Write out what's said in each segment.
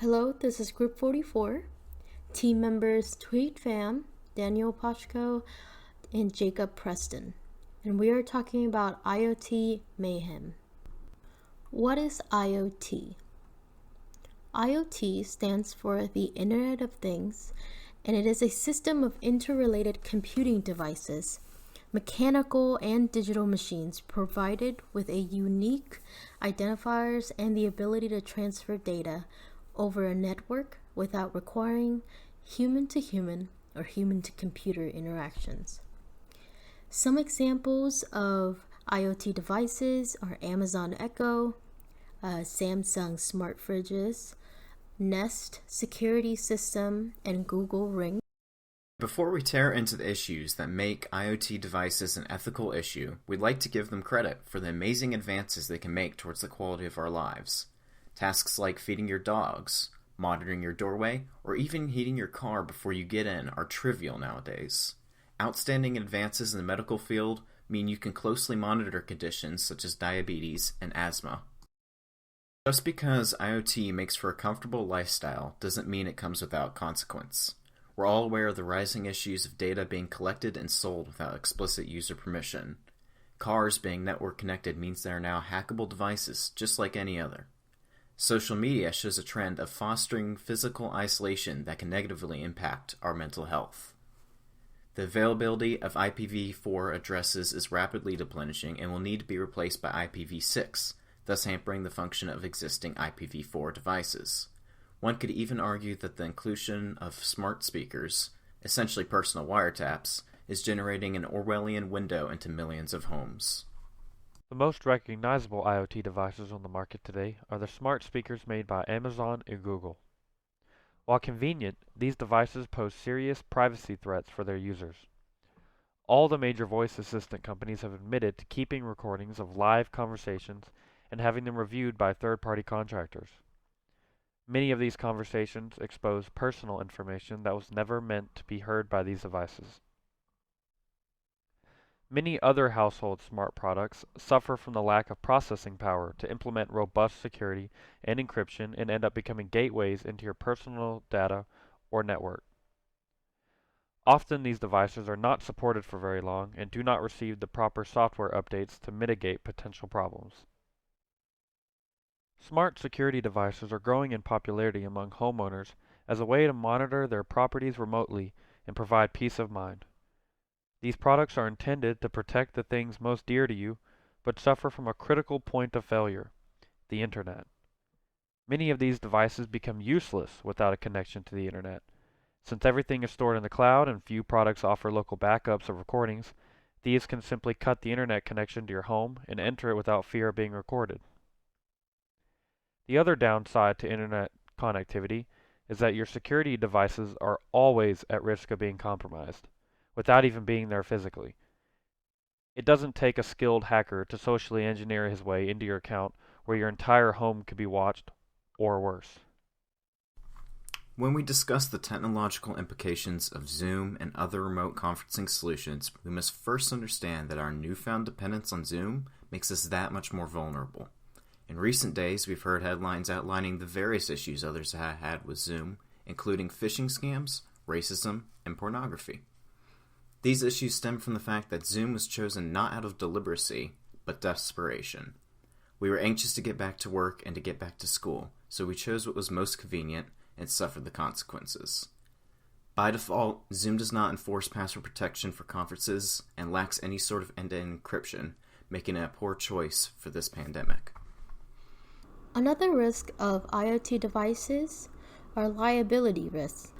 Hello, this is Group 44. Team members Tweet Fam, Daniel Pachko, and Jacob Preston. And we are talking about IoT mayhem. What is IoT? IoT stands for the Internet of Things, and it is a system of interrelated computing devices, mechanical and digital machines provided with a unique identifiers and the ability to transfer data over a network without requiring human-to-human or human-to-computer interactions. Some examples of IoT devices are Amazon Echo, Samsung smart fridges, Nest security system, and Google Ring. Before we tear into the issues that make IoT devices an ethical issue, we'd like to give them credit for the amazing advances they can make towards the quality of our lives. Tasks like feeding your dogs, monitoring your doorway, or even heating your car before you get in are trivial nowadays. Outstanding advances in the medical field mean you can closely monitor conditions such as diabetes and asthma. Just because IoT makes for a comfortable lifestyle doesn't mean it comes without consequence. We're all aware of the rising issues of data being collected and sold without explicit user permission. Cars being network connected means they are now hackable devices, just like any other. Social media shows a trend of fostering physical isolation that can negatively impact our mental health. The availability of IPv4 addresses is rapidly depleting and will need to be replaced by IPv6, thus hampering the function of existing IPv4 devices. One could even argue that the inclusion of smart speakers, essentially personal wiretaps, is generating an Orwellian window into millions of homes. The most recognizable IoT devices on the market today are the smart speakers made by Amazon and Google. While convenient, these devices pose serious privacy threats for their users. All the major voice assistant companies have admitted to keeping recordings of live conversations and having them reviewed by third-party contractors. Many of these conversations expose personal information that was never meant to be heard by these devices. Many other household smart products suffer from the lack of processing power to implement robust security and encryption and end up becoming gateways into your personal data or network. Often these devices are not supported for very long and do not receive the proper software updates to mitigate potential problems. Smart security devices are growing in popularity among homeowners as a way to monitor their properties remotely and provide peace of mind. These products are intended to protect the things most dear to you, but suffer from a critical point of failure, the Internet. Many of these devices become useless without a connection to the Internet. Since everything is stored in the cloud and few products offer local backups of recordings, thieves can simply cut the Internet connection to your home and enter it without fear of being recorded. The other downside to Internet connectivity is that your security devices are always at risk of being compromised, without even being there physically. It doesn't take a skilled hacker to socially engineer his way into your account where your entire home could be watched, or worse. When we discuss the technological implications of Zoom and other remote conferencing solutions, we must first understand that our newfound dependence on Zoom makes us that much more vulnerable. In recent days, we've heard headlines outlining the various issues others have had with Zoom, including phishing scams, racism, and pornography. These issues stem from the fact that Zoom was chosen not out of deliberacy, but desperation. We were anxious to get back to work and to get back to school, so we chose what was most convenient and suffered the consequences. By default, Zoom does not enforce password protection for conferences and lacks any sort of end-to-end encryption, making it a poor choice for this pandemic. Another risk of IoT devices are liability risks.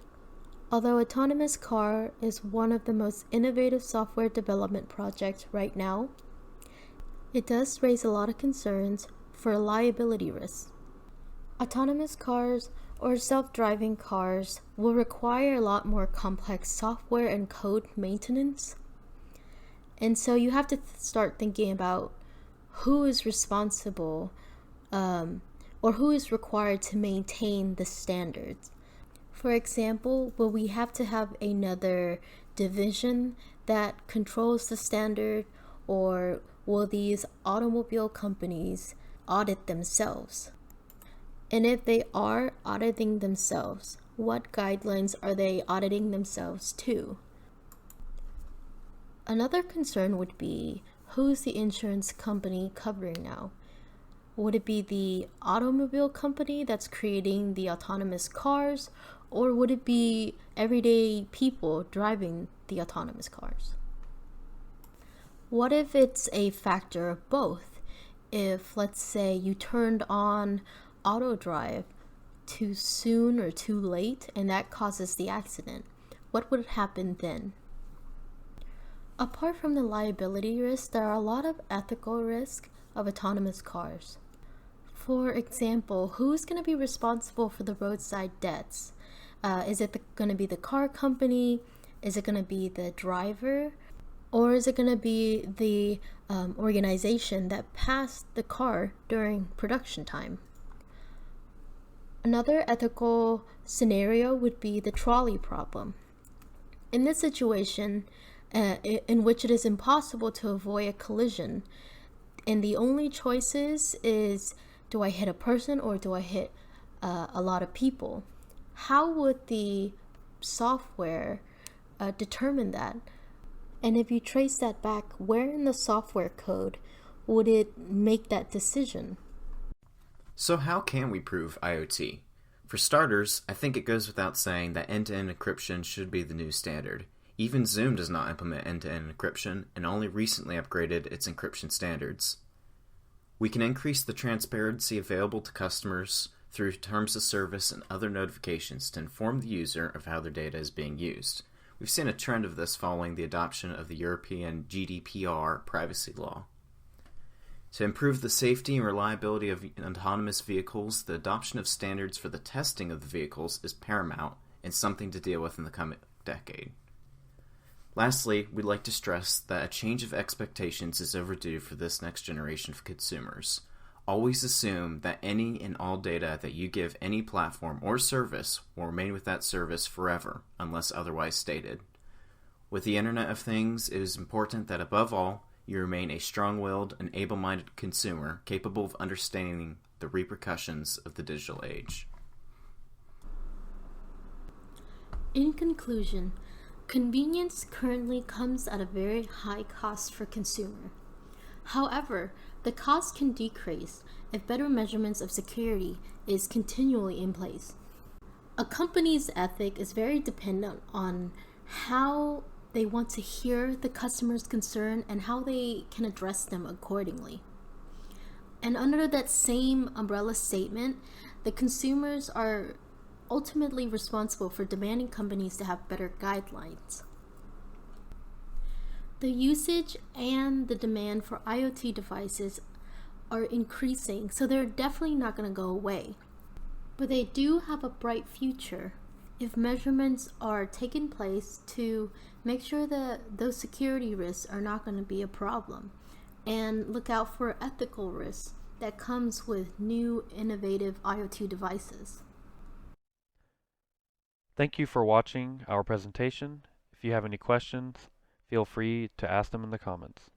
Although autonomous car is one of the most innovative software development projects right now, it does raise a lot of concerns for liability risks. Autonomous cars or self-driving cars will require a lot more complex software and code maintenance. And so you have to start thinking about who is responsible or who is required to maintain the standards. For example, will we have to have another division that controls the standard, or will these automobile companies audit themselves? And if they are auditing themselves, what guidelines are they auditing themselves to? Another concern would be, who's the insurance company covering now? Would it be the automobile company that's creating the autonomous cars, or would it be everyday people driving the autonomous cars? What if it's a factor of both? If, let's say, you turned on auto drive too soon or too late and that causes the accident, what would happen then? Apart from the liability risk, there are a lot of ethical risks of autonomous cars. For example, who's going to be responsible for the roadside deaths? Is it going to be the car company? Is it going to be the driver? Or is it going to be the organization that passed the car during production time? Another ethical scenario would be the trolley problem. In this situation, in which it is impossible to avoid a collision, and the only choices is, do I hit a person or do I hit a lot of people? How would the software determine that? And if you trace that back, where in the software code would it make that decision? So how can we prove IoT? For starters, I think it goes without saying that end-to-end encryption should be the new standard. Even Zoom does not implement end-to-end encryption and only recently upgraded its encryption standards. We can increase the transparency available to customers through terms of service and other notifications to inform the user of how their data is being used. We've seen a trend of this following the adoption of the European GDPR privacy law. To improve the safety and reliability of autonomous vehicles, the adoption of standards for the testing of the vehicles is paramount and something to deal with in the coming decade. Lastly, we'd like to stress that a change of expectations is overdue for this next generation of consumers. Always assume that any and all data that you give any platform or service will remain with that service forever, unless otherwise stated. With the Internet of Things, it is important that above all, you remain a strong-willed and able-minded consumer capable of understanding the repercussions of the digital age. In conclusion, convenience currently comes at a very high cost for consumer. However, the cost can decrease if better measurements of security is continually in place. A company's ethic is very dependent on how they want to hear the customer's concern and how they can address them accordingly. And under that same umbrella statement, the consumers are ultimately responsible for demanding companies to have better guidelines. The usage and the demand for IoT devices are increasing, so they're definitely not going to go away. But they do have a bright future if measurements are taken place to make sure that those security risks are not going to be a problem, and look out for ethical risks that comes with new innovative IoT devices. Thank you for watching our presentation. If you have any questions, feel free to ask them in the comments.